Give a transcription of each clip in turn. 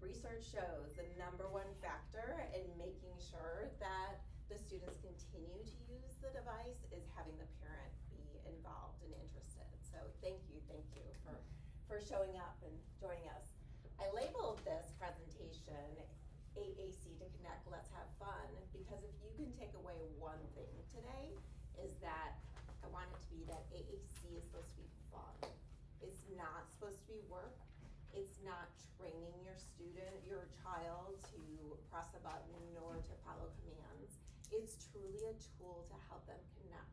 Research shows the #1 factor in making sure that the students continue to use the device is having the parent be involved and interested. So thank you for showing up and joining us. I labeled this presentation AAC to Connect, Let's Have Fun, because if you can take away one thing today, is that I want it to be that AAC is supposed to be fun. It's not supposed to be work. It's not training your child to press a button or to follow commands. It's truly a tool to help them connect.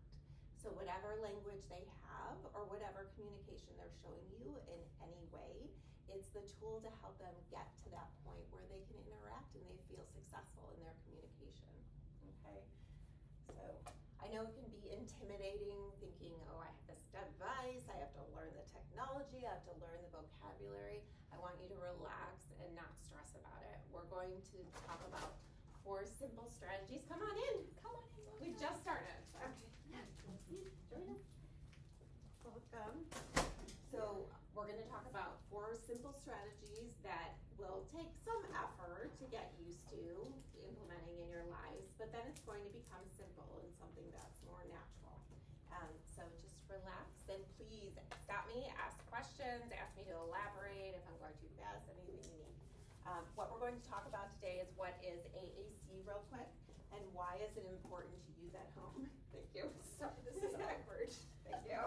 So whatever language they have or whatever communication they're showing you in any way, it's the tool to help them get to that point where they can interact and they feel successful in their communication, okay? So I know it can be intimidating thinking, oh, I have this device, I have to learn the technology, I have to learn the vocabulary. I want you to relax and not stress about it. We're going to talk about 4 simple strategies. Come on in. We just started. Okay. Join us. Welcome. So we're going to talk about 4 simple strategies that will take some effort to get used to implementing in your lives, but then it's going to become simple and something that's more natural. So just relax and please stop me, ask questions, ask me to elaborate if I'm going too fast, anything you need. What we're going to talk about today is what is AAC real quick and why is it important to use at home. Thank you. Sorry, this is awkward. Thank you.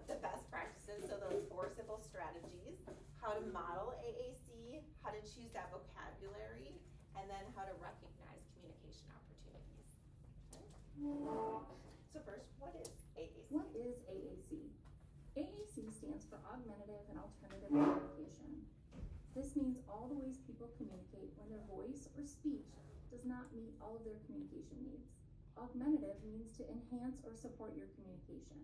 The best practices, so those 4 simple strategies, how to model AAC, how to choose that vocabulary, and then how to recognize communication opportunities. Okay. So first, what is AAC? What is AAC? AAC stands for Augmentative and Alternative Communication. This means all the ways people communicate when their voice or speech does not meet all of their communication needs. Augmentative means to enhance or support your communication.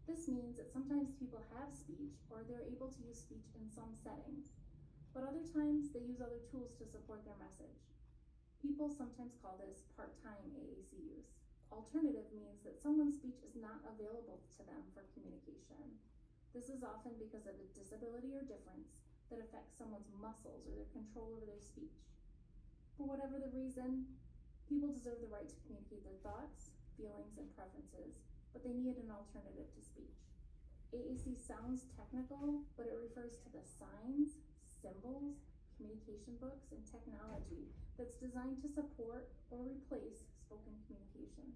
This means that sometimes people have speech or they're able to use speech in some settings, but other times they use other tools to support their message. People sometimes call this part-time AAC use. Alternative means that someone's speech is not available to them for communication. This is often because of a disability or difference that affects someone's muscles or their control over their speech. For whatever the reason, people deserve the right to communicate their thoughts, feelings, and preferences, but they need an alternative to speech. AAC sounds technical, but it refers to the signs, symbols, communication books, and technology that's designed to support or replace spoken communication.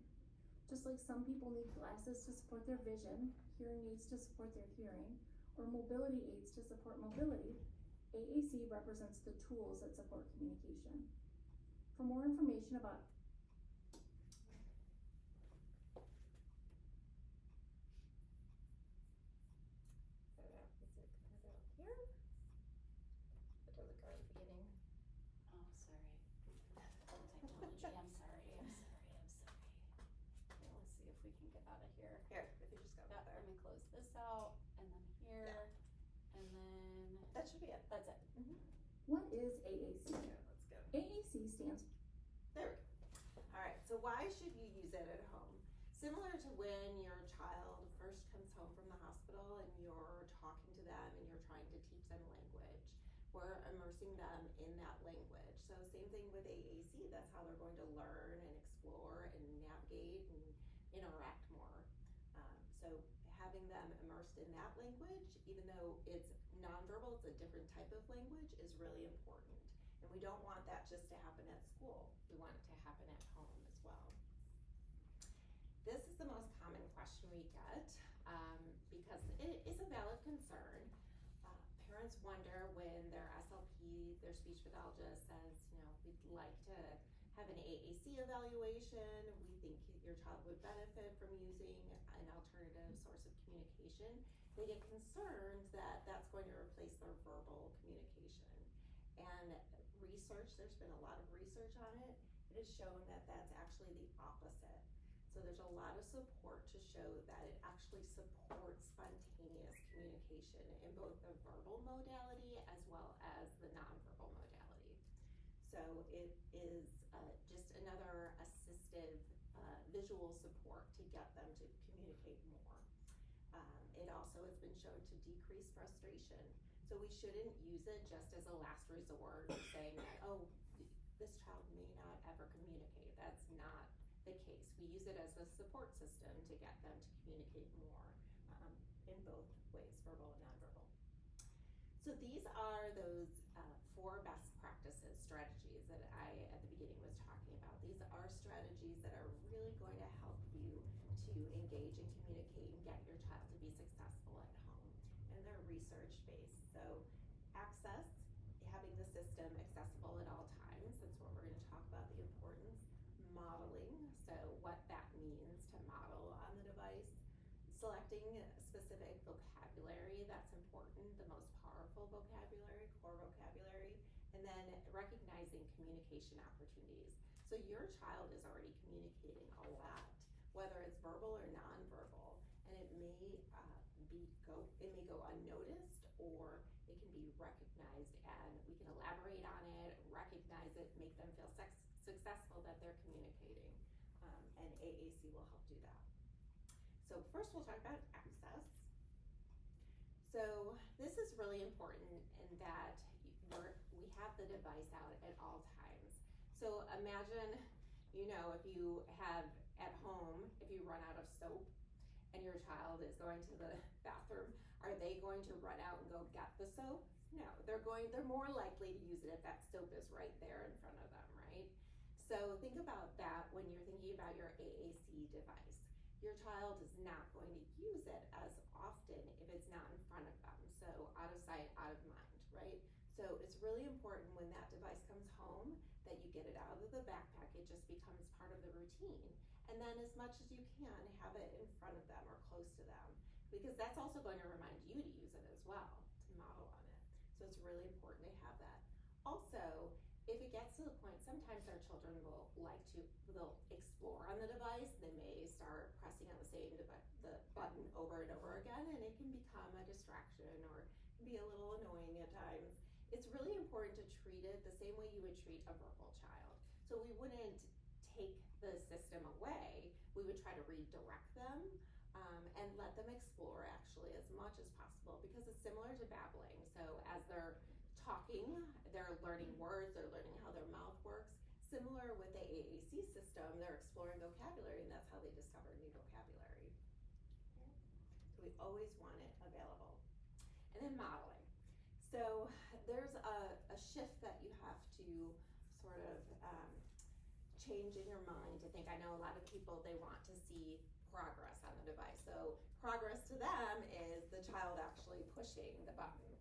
Just like some people need glasses to support their vision, hearing aids to support their hearing, or mobility aids to support mobility, AAC represents the tools that support communication. For more information about Here? It doesn't go at the beginning. Oh, sorry. Technology, I'm sorry. Okay, let's see if we can get out of here. Here, if you just go Yep, there. let me close this out, and then here, and then, That should be it. that's it. what is AAC? Yeah, let's go. AAC stands There we go. All right, so why should you use it at home? Similar to when your child first comes home from the hospital and you're talking to them and you're trying to teach them language. We're immersing them in that language. So same thing with AAC, that's how they're going to learn and explore and navigate and interact more. So having them immersed in that language, even though it's nonverbal, it's a different type of language, is really important. And we don't want that just to happen at school. We want it to happen at home as well. This is the most common question we get because it is a valid concern. Parents wonder when their SLP, their speech pathologist says, you know, we'd like to have an AAC evaluation. We think your child would benefit from using an alternative source of communication. They get concerned that that's going to replace their verbal communication. And research, there's been a lot of research on it. It has shown that that's actually the opposite. So there's a lot of support to show that it actually supports spontaneous communication in both the verbal modality as well as the nonverbal modality. So it is just another assistive visual support to get them to communicate more. It also has been shown to decrease frustration. So we shouldn't use it just as a last resort, saying that, oh, this child may not ever communicate. That's not the case. We use it as a support system to get them to communicate more in both ways, verbal and nonverbal. So these are those 4 best practices, strategies that I, at the beginning, was talking about. These are strategies that are really going to help you to engage and communicate and get your child to be successful at home. And they're research-based. So access, having the system accessible at all times. That's what we're going to talk about, the importance. Modeling, so what that means to model on the device. Selecting specific vocabulary, that's important, the most powerful vocabulary, core vocabulary, and then recognizing communication opportunities. So your child is already communicating a lot, whether it's verbal or nonverbal, and it may go unnoticed, or it can be recognized, and we can elaborate on it, recognize it, make them feel successful that they're communicating, and AAC will help do that. So first we'll talk about access. So this is really important in that we have the device out at all times. So imagine, if you have at home, if you run out of soap and your child is going to the bathroom, are they going to run out and go get the soap? No, they're more likely to use it if that soap is right there in front of them, right? So think about that when you're thinking about your AAC device. Your child is not going to use it as often if it's not in front of them. So out of sight, out of mind, right? So it's really important when that device comes home that you get it out of the backpack. It just becomes part of the routine. And then as much as you can, have it in front of them or close to them, because that's also going to remind you to use it as well, to model on it. So it's really important to have that. Also, if it gets to the point, sometimes our children they'll explore on the device. They may start pressing on the same the button over and over again, and it can become a distraction or be a little annoying at times. It's really important to treat it the same way you would treat a verbal child. So we wouldn't take the system away. We would try to redirect them and let them explore actually as much as possible, because it's similar to babbling. So as they're talking, they're learning words, they're learning how their mouth works. Similar with the AAC system, they're exploring vocabulary, and that's how they discover new vocabulary. So we always want it available. And then modeling. So there's a shift that you have to sort of change in your mind to think. I know a lot of people, they want to see progress on the device. So progress to them is the child actually pushing the button.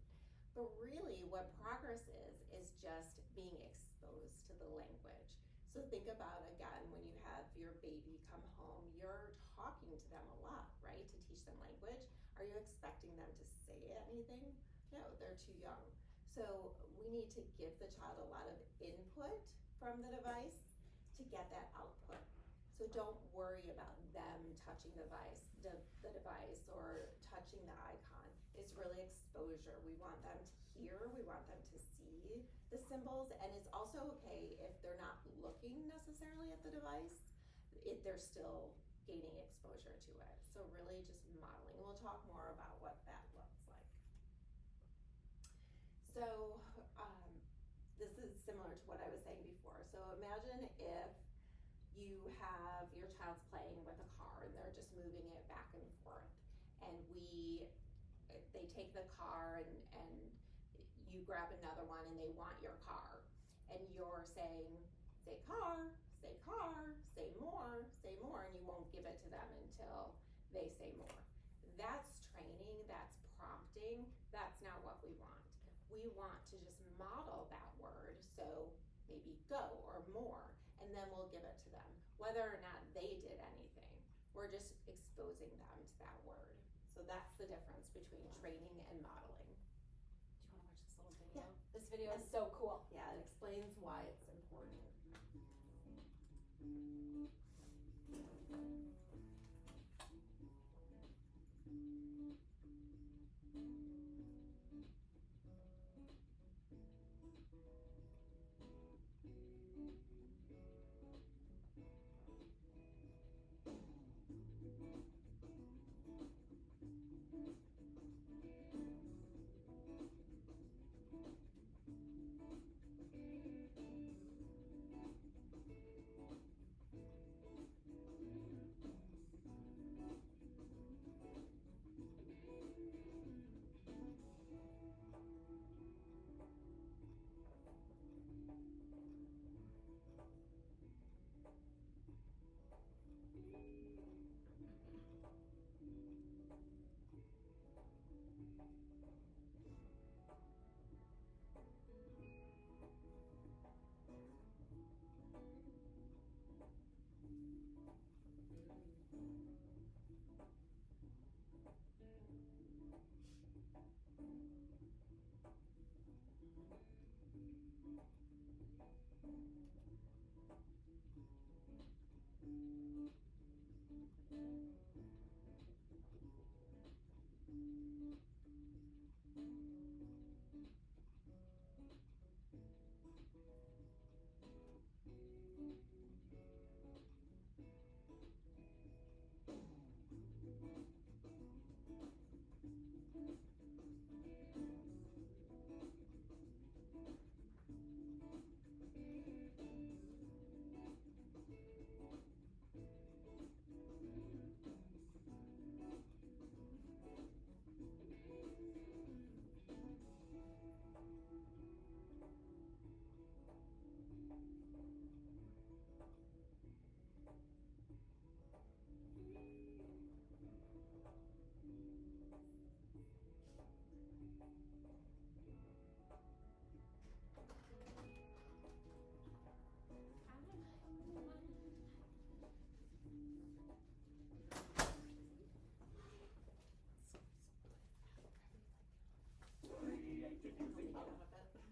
But really what progress is just being exposed to the language. So think about, again, when you have your baby come home, you're talking to them a lot, right, to teach them language. Are you expecting them to say anything? No, they're too young. So we need to give the child a lot of input from the device to get that output. So don't worry about them touching the device or touching the icon. It's really exposure. We want them to hear, we want them to see the symbols, and it's also okay if they're not looking necessarily at the device, if they're still gaining exposure to it. So really just modeling. We'll talk more about what that looks like. So this is similar to what I was saying before. So imagine if you have your child's playing with a car and they're just moving it back and forth, and they take the car and you grab another one and they want your car, and you're saying, say car, say car, say more, and you won't give it to them until they say more. That's training, that's prompting, that's not what we want. We want to just model that word, so maybe go or more, and then we'll give it to them. Whether or not they did anything, we're just exposing them to that word. So that's the difference between training and modeling. Do you want to watch this little video? Yeah. This video is so cool. Yeah, it explains why it's important.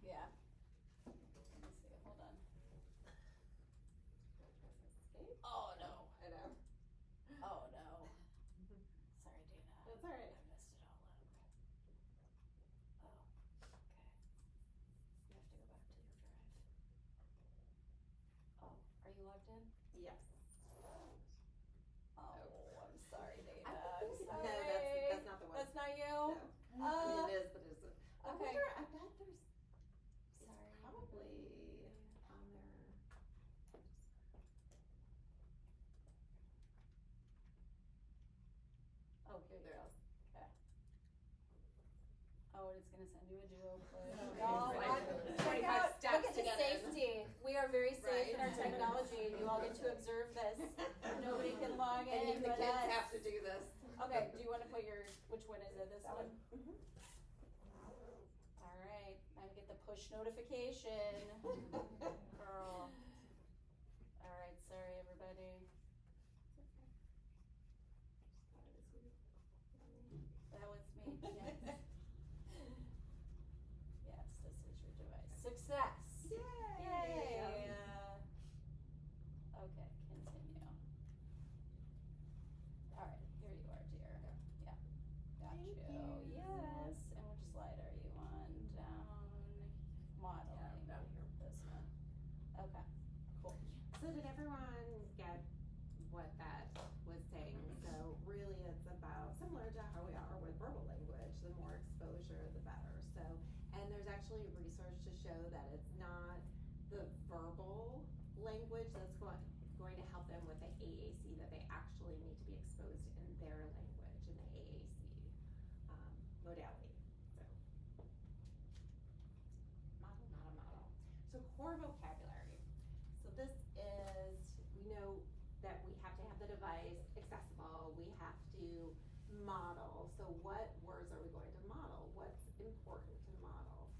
Yeah. Let's see, hold on. Oh no. I know. Oh no. Sorry, Dana. That's all right. I messed it all up. Oh, okay. You have to go back to your drive. Oh, are you logged in? Yes. Oh, I'm sorry, Dana. I I'm think- sorry. No, that's not the one. That's not you? No. I mean, it is, but it isn't. I Okay. wonder, I bet there's, Sorry. it's probably on there. Oh, here you go. Okay. Oh, and it's gonna send you a duo play. Oh, Oh, right. check 25 out, steps look at to the get in. safety. We are very safe in our Right. technology and you all get to observe this. Nobody can log And in even the but kids us. have to do this. Okay, do you wanna put your, which one is it, this That one? Mhm. Alright, time to get the push notification. Girl. Alright, sorry everybody. That was me, yes. Yes, this is your device. Success! Yay! Yay! Okay, continue. Alright, here you are, dear. Yeah. Got Thank you. you. Yes. And which slide are you on? Down modeling. Yeah, down here. This one. Okay, cool. So did everyone get what that was saying? So really it's about, similar to how we are with verbal language, the more exposure, the better. So, and there's actually research to show that it's not the verbal language that's going to help them with the AAC, that they actually need to be exposed in their language, in the AAC modality. So, model. So core vocabulary. So this is, we know that we have to have the device accessible, we have to model. So what words are we going to model? What's important to model?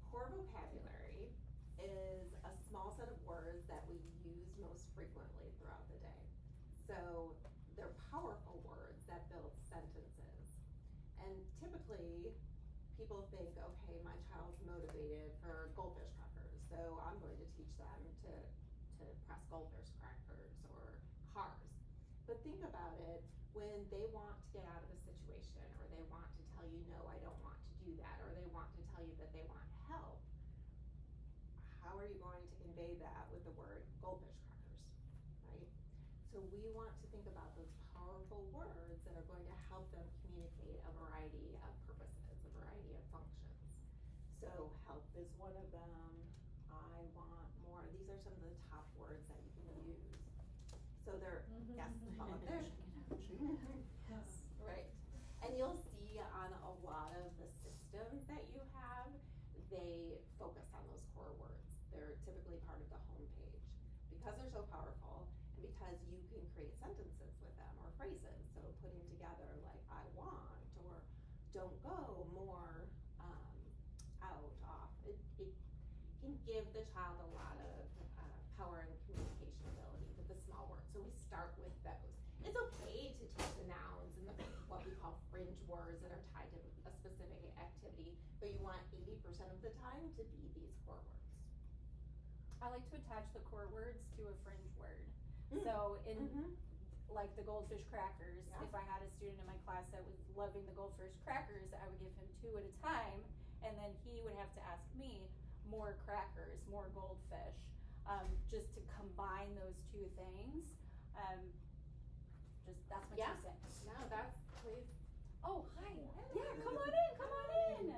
Core vocabulary is a small set of words that we use most frequently throughout the day. So they're powerful words that build sentences. And typically, people think, okay, my child's motivated for goldfish crackers, so I'm going to teach them to press goldfish crackers or cars. But think about it, when they want to get out of a situation, or they want to tell you, no, I don't want to do that, or they want to tell you that they want help, how are you going to convey that with the word goldfish crackers, right? So we want to think about those powerful words that are going to help them communicate a variety of purposes, a variety of functions. So help is one of them, I want more, these are some of the top words that you can use. So they're, yes, all up there. Right, and you'll see on a lot of the systems that you have, they focus on those core words. They're typically part of the homepage. Because they're so powerful, and because you can create sentences with them, or phrases, so putting together like, I want, or don't go, more, out, off. It can give the child a lot of power and communication ability with the small words, so we start with those. It's okay to teach the nouns and the, what we call fringe words that are tied to a specific activity, but you want 80% of the time to be these core words. I like to attach the core words to a fringe word. So in like the goldfish crackers. Yeah. If I had a student in my class that was loving the goldfish crackers, I would give him 2 at a time, and then he would have to ask me more crackers, more goldfish, just to combine those 2 things. Just, that's my Yeah. 2 cents. No, that's, please. Oh, hi. Yeah, come on in, come on in.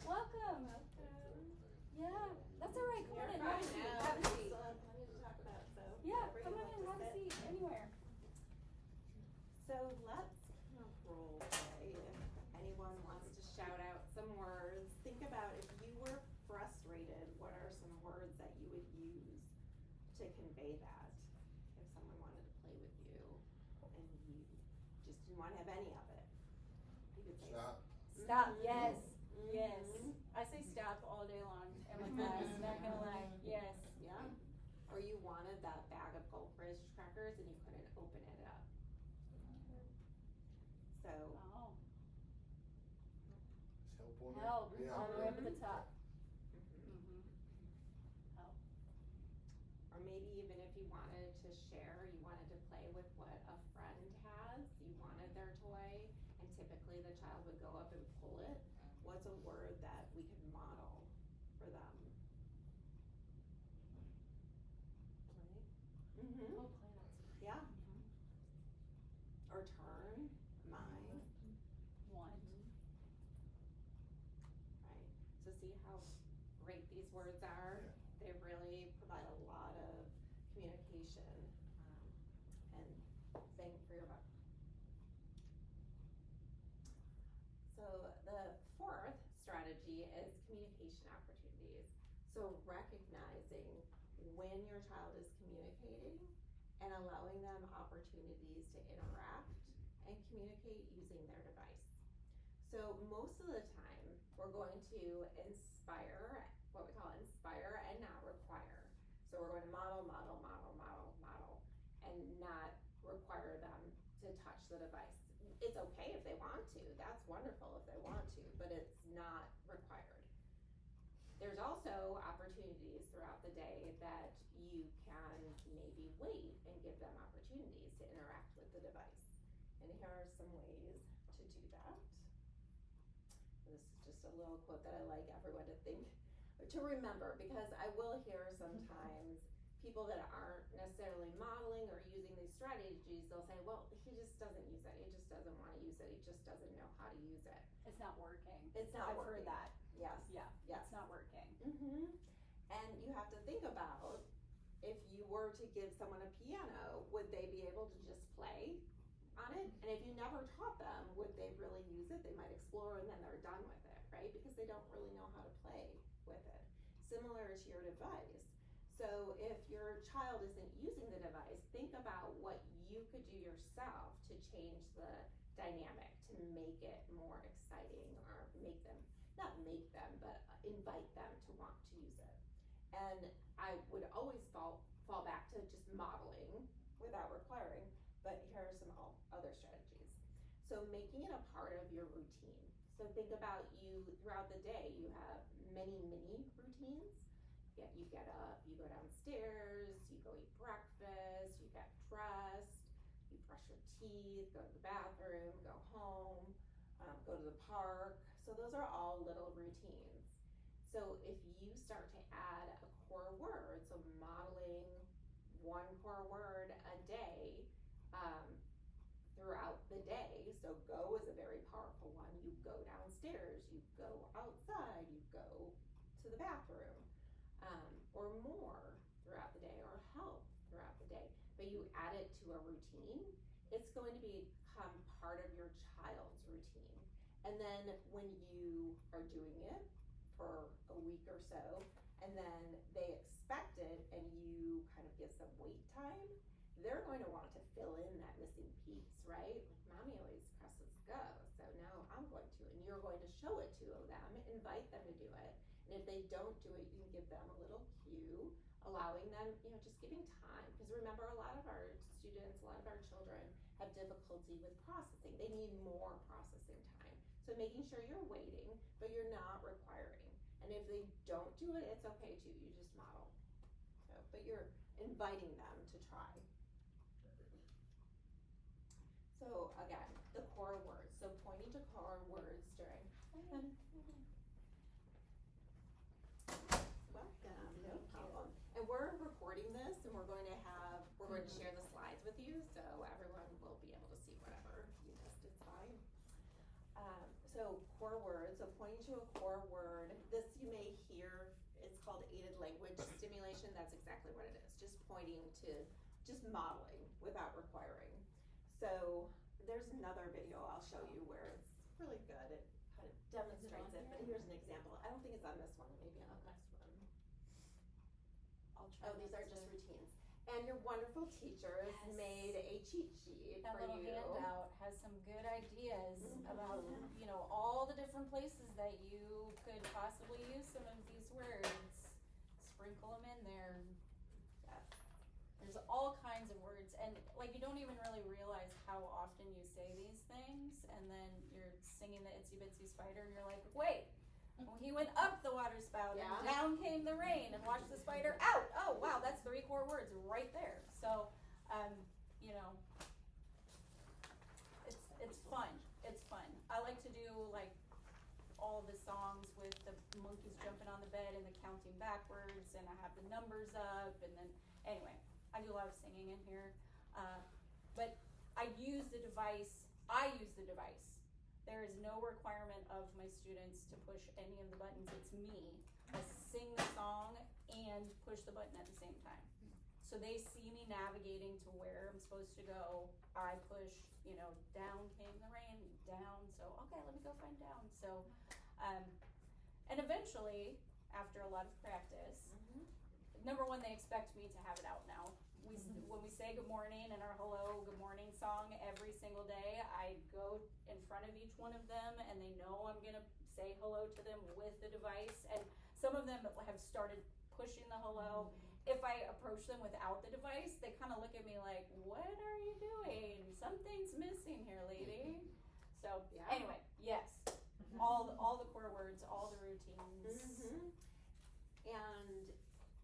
Welcome. Yeah, that's all right, come on in, have a seat, have a seat. Still have plenty to talk about, so. Yeah, wherever come you'd on like in, to have a sit. seat, anywhere. So let's kind of role play. If anyone wants to shout out some words, think about if you were frustrated, what are some words that you would use to convey that? If someone wanted to play with you and you just didn't want to have any of it, you could say. Stop. Stop, Mhm. yes, yes. Mhm. I say stop all day long in my class, not gonna lie, yes. Yeah. Or you wanted that bag of goldfish crackers and you couldn't open it up. So. Oh, Help on it. help, Yeah. all the way up at the top. Mhm. Mm-hmm. Help. Or maybe even if you wanted to share, you wanted to play with what a friend has, you wanted their toy, and typically the child would go up and pull it. What's a word that we could model for them? Play. Mm-hmm. Oh, play, that's nice. Yeah. Mhm. Or turn, mine. Want. Right. So see how great these words are? Yeah. They really provide a lot of communication, and bang for your buck. So the 4th strategy is communication opportunities. So recognizing when your child is communicating and allowing them opportunities to interact and communicate using their device. So most of the time, we're going to inspire, what we call inspire and not require. So we're going to model, and not require them to touch the device. It's okay if they want to, that's wonderful if they want to, but it's not required. There's also opportunities throughout the day that you can maybe wait and give them opportunities to interact with the device. And here are some ways to do that. This is just a little quote that I like everyone to remember, because I will hear sometimes people that aren't necessarily modeling or using these strategies, they'll say, well, he just doesn't use it, he just doesn't want to use it, he just doesn't know how to use it. It's not working. It's not I've working. heard that. Yes. Yeah, Yes. it's not working. Mm-hmm. And you have to think about, if you were to give someone a piano, would they be able to just play on it? And if you never taught them, would they really use it? They might explore and then they're done with it, right? Because they don't really know how to play with it. Similar to your device. So if your child isn't using the device, think about what you could do yourself to change the dynamic, to make it more exciting, or make them, not make them, but invite them to want to use it. And I would always fall back to just modeling without requiring, but here are some other strategies. So making it a part of your routine. So think about you throughout the day, you have many routines. You get up, you go downstairs, you go eat breakfast, you get dressed, you brush your teeth, go to the bathroom, go home, go to the park. So those are all little routines. So if you start to add a core word, so modeling one core word a day throughout the day, so go is a very powerful one. You go downstairs, you go outside, you go to the bathroom, or more throughout the day, or help throughout the day, but you add it to a routine, it's going to become part of your child's routine. And then when you are doing it for a week or so, and then they expect it, and you kind of give some wait time, they're going to want to fill in that missing piece, right? Like, mommy always presses go, so now I'm going to, and you're going to show it to them, invite them to do it. And if they don't do it, you can give them a little cue, allowing them, just giving time. Because remember, a lot of our students, a lot of our children have difficulty with processing. They need more processing time. So making sure you're waiting, but you're not requiring. And if they don't do it, it's okay too, you just model. So, but you're inviting them to try. So again, the core words, so pointing to core words during. Welcome, no problem. And we're recording this and we're going to share the slides with you, so everyone will be able to see whatever you missed, it's fine. So core words, so pointing to a core word, this you may hear, it's called aided language stimulation, that's exactly what it is, just pointing to, just modeling without requiring. So there's another video I'll show you where it's really good, it kind of demonstrates it, but here's an example. I don't think it's on this one, maybe on the next one. I'll try. Oh, these are just routines. And your wonderful teacher has made a cheat sheet That for little you. handout has some good ideas about, you know, all the different places that you could possibly use some of these words. Sprinkle them in there. There's all kinds of words, and like you don't even really realize how often you say these things, and then you're singing the Itsy Bitsy Spider, and you're like, wait, well, he went up the water spout, and down came the rain, and watched the spider out. Oh wow, that's 3 core words right there. So, you know, it's fun. It's fun. I like to do like all the songs with the monkeys jumping on the bed and the counting backwards, and I have the numbers up, and then anyway. I do a lot of singing in here, but I use the device. There is no requirement of my students to push any of the buttons. It's me. I sing the song and push the button at the same time. So they see me navigating to where I'm supposed to go. I push, you know, down came the rain, down, so okay, let me go find down. So, and eventually, after a lot of practice, number one, they expect me to have it out now. When we say good morning and our hello, good morning song every single day, I go in front of each one of them and they know I'm gonna say hello to them with the device. And some of them have started pushing the hello. If I approach them without the device, they kind of look at me like, what are you doing? Something's missing here, lady. So anyway, yes, all the core words, all the routines. And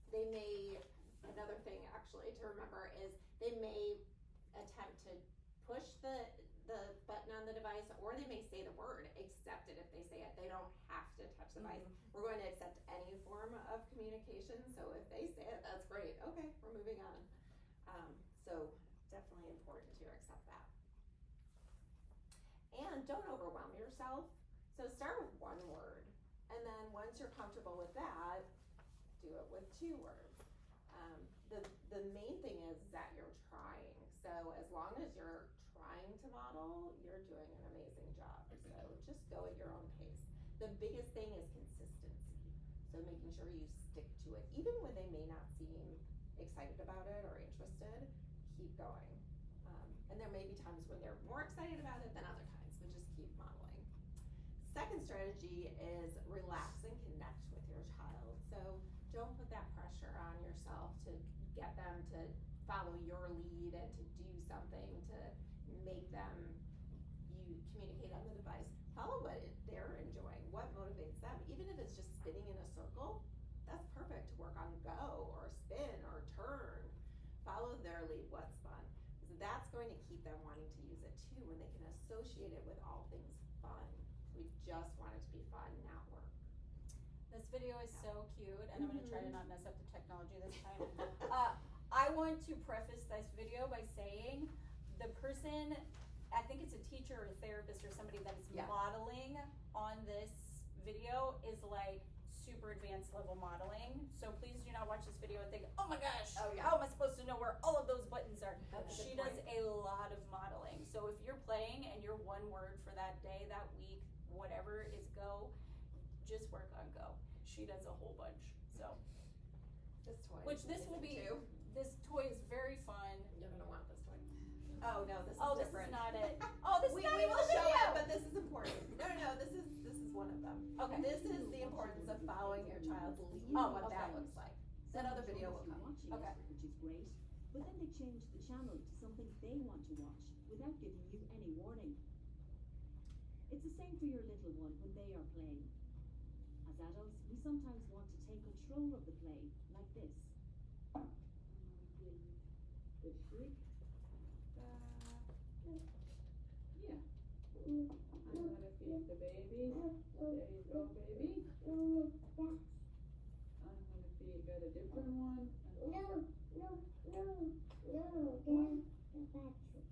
they may, another thing actually to remember is they may attempt to push the button on the device, or they may say the word, accept it if they say it. They don't have to touch the device. We're going to accept any form of communication, so if they say it, that's great. Okay, we're moving on. So definitely important to accept that. And don't overwhelm yourself. So start with 1 word, and then once you're comfortable with that, do it with 2 words. The main thing is that you're trying. So as long as you're trying to model, you're doing an amazing job. So just go at your own pace. The biggest thing is consistency. So making sure you stick to it. Even when they may not seem excited about it or interested, keep going. And there may be times when they're more excited about it than other times, but just keep modeling. Second strategy is relax and connect with your child. So don't put that pressure on yourself to get them to follow your lead and to do something to make them communicate on the device. Follow what they're enjoying, what motivates them. Even if it's just spinning in a circle, that's perfect to work on go or spin or turn. Follow their lead, what's fun. So that's going to keep them wanting to use it too when they can associate it with all things fun. We just want it to be fun, not work. This video is so cute, and I'm going to try to not mess up the technology this time. I want to preface this video by saying the person, I think it's a teacher or a therapist or somebody that is modeling on this video is like super advanced level modeling. So please do not watch this video and think, oh my gosh, how am I supposed to know where all of those buttons are? She does a lot of modeling. So if you're playing and your 1 word for that day, that week, whatever is go, just work on go. She does a whole bunch. So this toy, this toy is very fun. You're gonna want this toy. Oh no, this is different. This is not it. Oh, this is not we even will the show video. it, but this is important. No, this is one of them. Okay. This is the importance of following your child's lead. What that looks like. That other video will come. Okay. Which is great, but then they change the channel to something they want to watch without giving you any warning. It's the same for your little one when they are playing. As adults, we sometimes want to take control of the play, like this. The brick. baby. No, that. I'm gonna get a different one. No, no, no, no, the battery.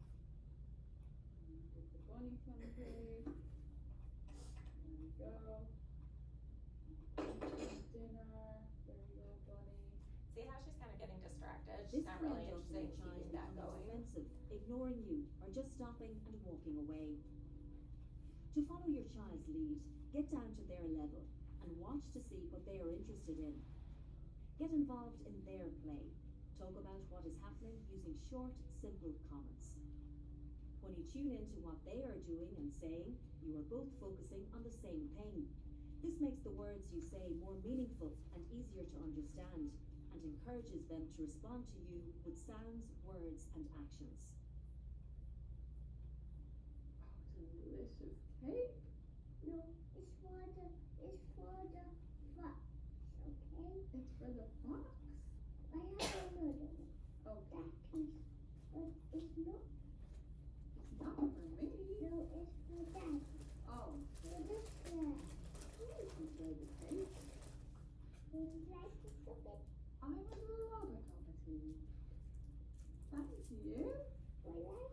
Get the bunny from the page. There we go. Dinner. There you go, bunny. See how she's kind of getting distracted? This She's not really can result in interested your in child keeping that becoming going. defensive, ignoring you, or just stopping and walking away. To follow your child's lead, get down to their level and watch to see what they are interested in. Get involved in their play. Talk about what is happening using short, simple comments. When you tune into what they are doing and saying, you are both focusing on the same thing. This makes the words you say more meaningful and easier to understand, and encourages them to respond to you with sounds, words, and actions. Delicious cake. No, it's for the fox, okay? It's for the fox. I have another one. Okay. That is, but it's not. It's not for me. No, it's for that. Oh, For this one. enjoy the cake. Would you like to cook it? I would love a cup of tea. Thank you. Well,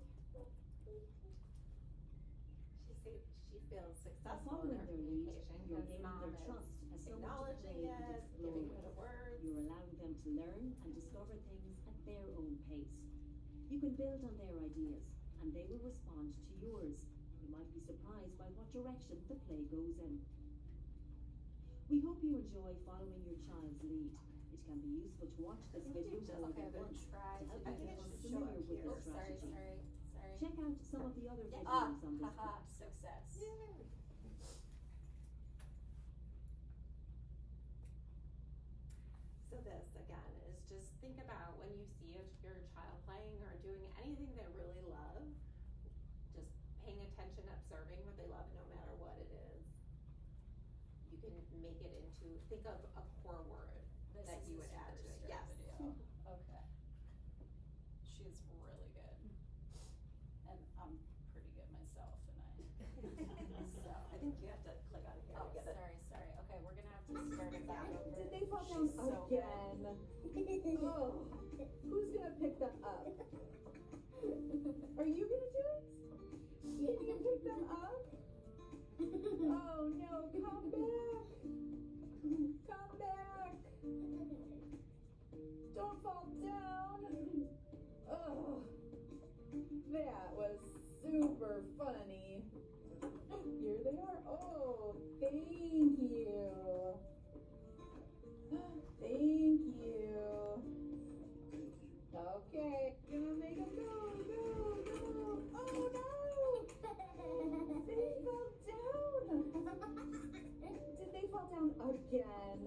She feels By successful in following her their lead, communication you're because gaining mom their is trust as someone to acknowledging play and it, explore giving her with. the words. You're allowing them to learn and discover things at their own pace. You can build on their ideas, and they will respond to yours. You might be surprised by what direction the play goes in. We hope you enjoy following your child's lead. It can be useful to watch this video more Okay, than I'm once gonna try to help to you I think get it more should show familiar up with here. the Oh, sorry, strategy. sorry. Check out some of the other videos Ah, on this haha, page. success. So this again is just think about when you see your child playing or doing anything they really love, just paying attention, observing what they love no matter what it is. You can make it into, think of a core word This that is you the would add to it. Superstar Yes. video. Okay. She's really good. And I'm pretty good myself, and so. I think you have to click on here Oh, to get it. sorry. Okay, we're gonna have to start it back over. Did they fall down She's so good. again? Oh, who's gonna pick them up? Are you gonna do it? You can pick them up? Oh no, come back! Come back! Don't fall down! Oh, that was super funny. Here they are. Oh, thank you. Thank you. Okay, gonna make them go. Oh no! They fell down. Did they fall down again?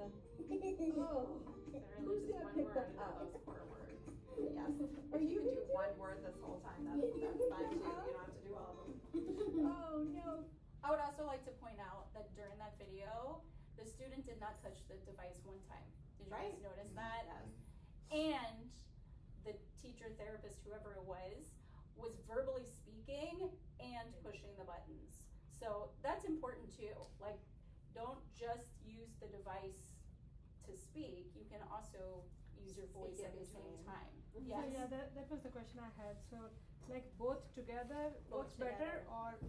Oh, Literally who's just gonna one pick word them and up? those core words. Yes. Are If you can gonna do do one it? word this whole time, You that's can fine pick too. them You up? don't have to do all of them. Oh no. I would also like to point out that during that video, the student did not touch the device one time. Did you guys Right. notice that? Yes. And the teacher, therapist, whoever it was verbally speaking and pushing the buttons. So that's important too. Like, don't just use the device to speak. You can also use your voice Speak at in the same between. time. Mhm. Yes. So yeah, that was the question I had. So like both together Both works better, together. or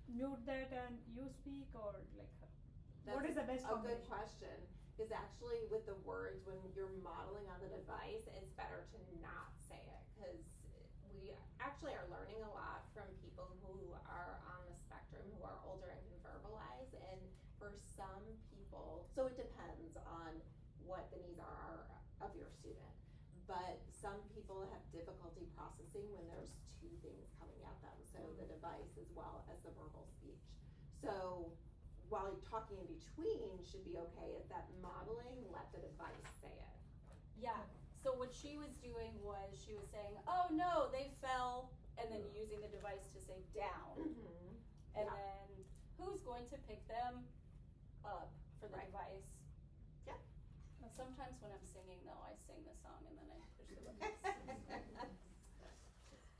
mute that and you speak, or like what That's is the best a good combination? question. Because actually with the words, when you're modeling on the device, it's better to not say it. Because we actually are learning a lot from people who are on the spectrum, who are older and can verbalize. And for some people, so it depends on what the needs are of your student. But some people have difficulty processing when there's two things coming at them. So the device as well as the verbal speech. So while you're talking in between should be okay, if that modeling, let the device say it. Yeah. So what she was doing was she was saying, "Oh no, they fell," and then using the device to say down. And Yeah. then who's going to pick them up for the Right. device? Yeah. Sometimes when I'm singing though, I sing the song and then I push the buttons.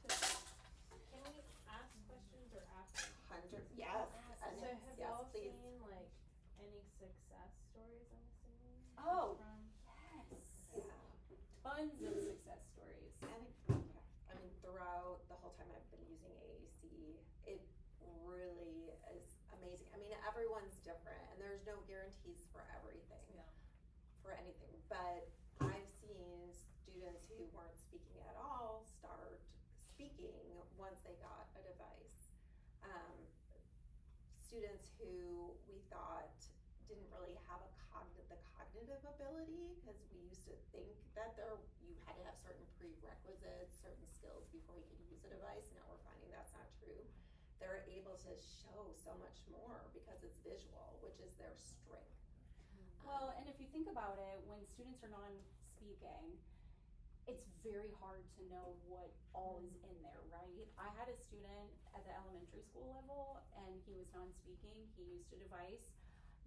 Can we ask questions or after? 100, yes. So have Yes, y'all please. seen like any stories, I'm assuming? Oh, From yes. Yeah. Tons of success stories. And I mean, throughout the whole time I've been using AAC, it really is amazing. I mean, everyone's different, and there's no guarantees for everything, for anything. But I've seen students who weren't speaking at all start speaking once they got a device. Students who we thought didn't really have the cognitive ability, because we used to think that you had to have certain prerequisites, certain skills before you could use a device. Now we're finding that's not true. They're able to show so much more because it's visual, which is their strength. Well, and if you think about it, when students are non-speaking, it's very hard to know what all is in there, right? I had a student at the elementary school level, and he was non-speaking. He used a device.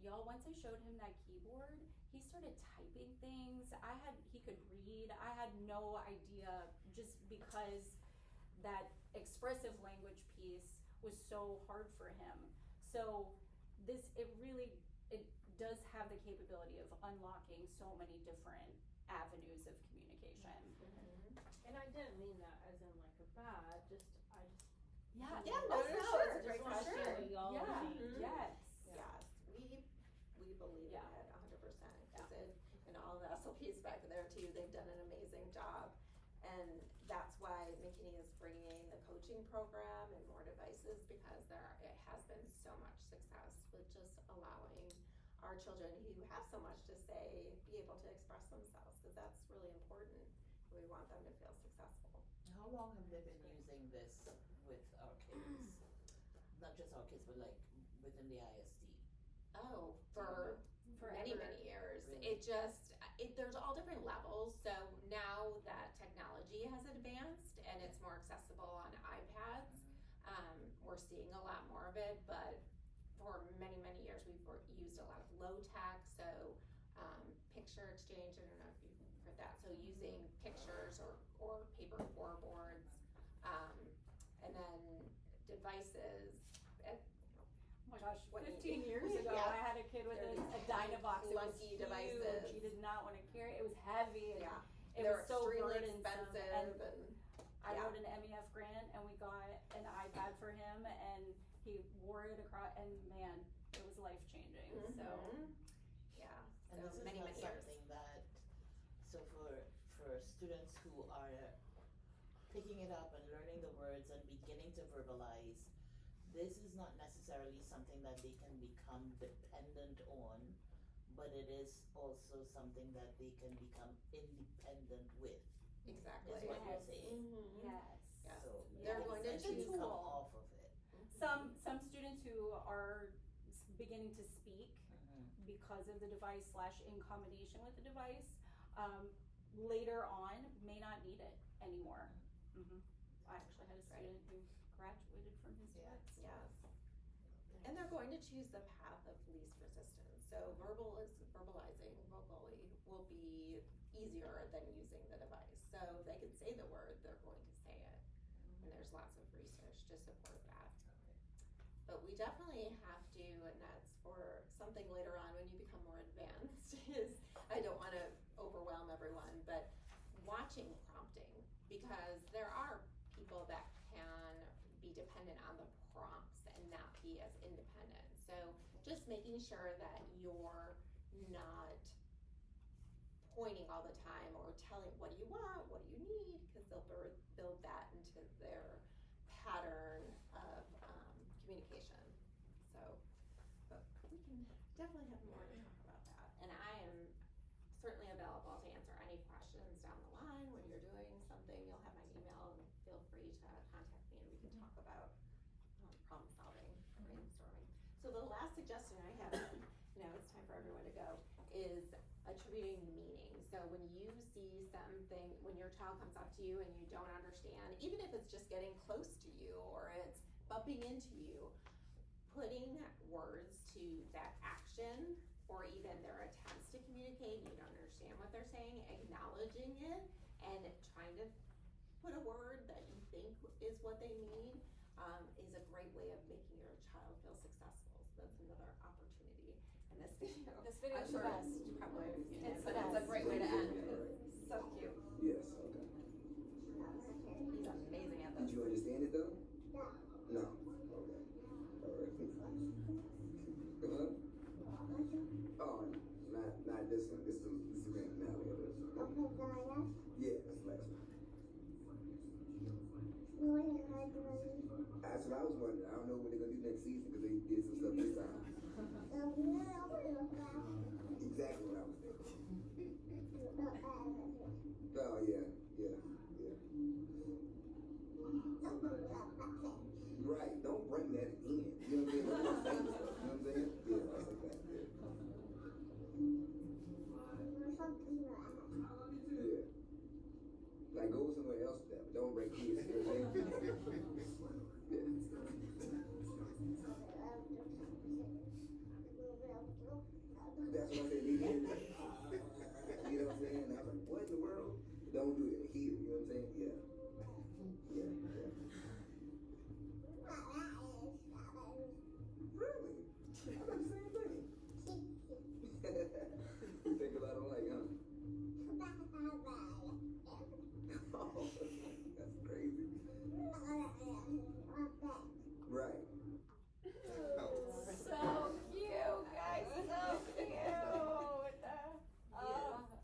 Y'all, once I showed him that keyboard, he started typing things. He could read. I had no idea, just because that expressive language piece was so hard for him. So it does have the capability of unlocking so many different avenues of communication. And I didn't mean that as in like a bad, Yeah. Yeah, Oh, no, for no, sure. it's a great Just wanna see question. what y'all Yeah. think. Yes. Yes, we believe Yeah. in it 100%, because and all the SLPs back there too, they've done an amazing job. And that's why McKinney is bringing the coaching program and more devices, because it has been so much success with just allowing our children who have so much to say, be able to express themselves, because that's really important. We want them to feel successful. How long have they been using this with our kids? Not just our kids, but like within the ISD? Oh, for many, Forever. many years. Really? There's all different levels. So now that technology has advanced and it's more accessible on iPads, we're seeing a lot more of it. But for many, many years, we've used a lot of low tech. So picture exchange, I don't know if you've heard that. So using pictures or paper scoreboards, and then devices. Oh my gosh, What 15 you- years ago, Yeah. I had a kid with They're a these Dynabox. It was clunky huge. devices. He did not want to carry it. It was heavy. And Yeah, it they're was so extremely burdensome. expensive, And I yeah. wrote an MEF grant, and we got an iPad for him, and he wore it across, and man, it was life changing. So Mhm. Yeah, And so this is many, not many years. something that, so for students who are picking it up and learning the words and beginning to verbalize, this is not necessarily something that they can become dependent on, but it is also something that they can become independent with, Exactly. is what you're Yes. saying. Mhm. yes. Yeah. So They're they going can to essentially choose- come off of it. Some students who are beginning to speak Mm-hmm. because of the device / in combination with the device, later on may not need it anymore. I actually had a student who graduated from his Yeah. device. Yes. And they're going to choose the path of least resistance. So verbalizing vocally will be easier than using the device. So if they can say the word, they're going to say it. And there's lots of research to support that. But we definitely have to, and that's for something later on when you become more advanced, is, I don't want to overwhelm everyone, but watching prompting, because there are people that can be dependent on the prompts and not be as independent. So just making sure that you're not pointing all the time or telling what do you want, what do you need, because they'll build that into their pattern of communication. So, but we can definitely have more to talk about that. And I am certainly available to answer any questions down the line when you're doing something. You'll have my email, and feel free to contact me and we can talk about problem solving, brainstorming. So the last suggestion I have, it's time for everyone to go, is attributing meaning. So when you see something, when your child comes up to you and you don't understand, even if it's just getting close to you or it's bumping into you, putting words to that action or even their attempts to communicate, you don't understand what they're saying, acknowledging it and trying to put a word that you think is what they mean, is a great way of making your child feel successful. So that's another opportunity. And in this video. This video I'm is sure the best. you probably have seen it, It's but the it's a best. great way to end. It's so cute. Yes, okay. He's amazing at Did this. you understand it though? No. No. Okay. Alright. Oh, not this one. This is the finale of it. Okay, so yes. Yeah, that's the last one. You want to go to That's what I was wondering. I don't know what they're gonna do next season because they did some stuff this time. Exactly what I was thinking. Oh yeah. Right. Don't bring that in. You know what I'm saying? Don't say stuff. You know what I'm saying? Yeah, that's like that. Yeah. Yeah. Like go somewhere else with that, but don't break kids. You know what I'm saying? Yeah. That's what I said. He did it. You know what I'm saying? And I was like, what in the world? Don't do it here. You know what I'm saying? Yeah. Yeah. Really? I thought the same thing. You think a lot alike, huh? Oh, that's crazy. Right. So cute, guys. So cute.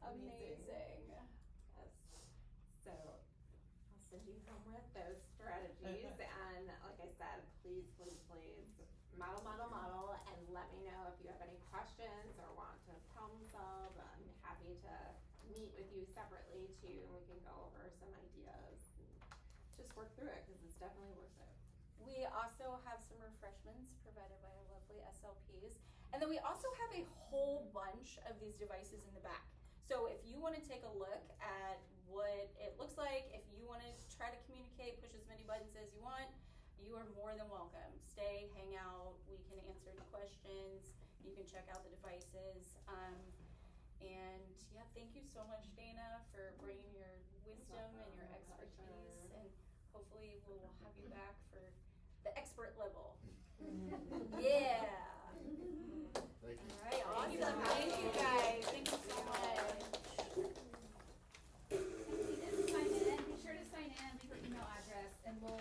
Amazing. Yes. So I'll send you home with those strategies, and like I said, please model, and let me know if you have any questions or want to problem solve. I'm happy to meet with you separately too, and we can go over some ideas and just work through it because it's definitely worth it. We also have some refreshments provided by our lovely SLPs. And then we also have a whole bunch of these devices in the back. So if you want to take a look at what it looks like, if you want to try to communicate, push as many buttons as you want, you are more than welcome. Stay, hang out, we can answer any questions, you can check out the devices. And yeah, thank you so much, Dana, for bringing your wisdom and your expertise, and hopefully we'll have you back for the expert level. Yeah.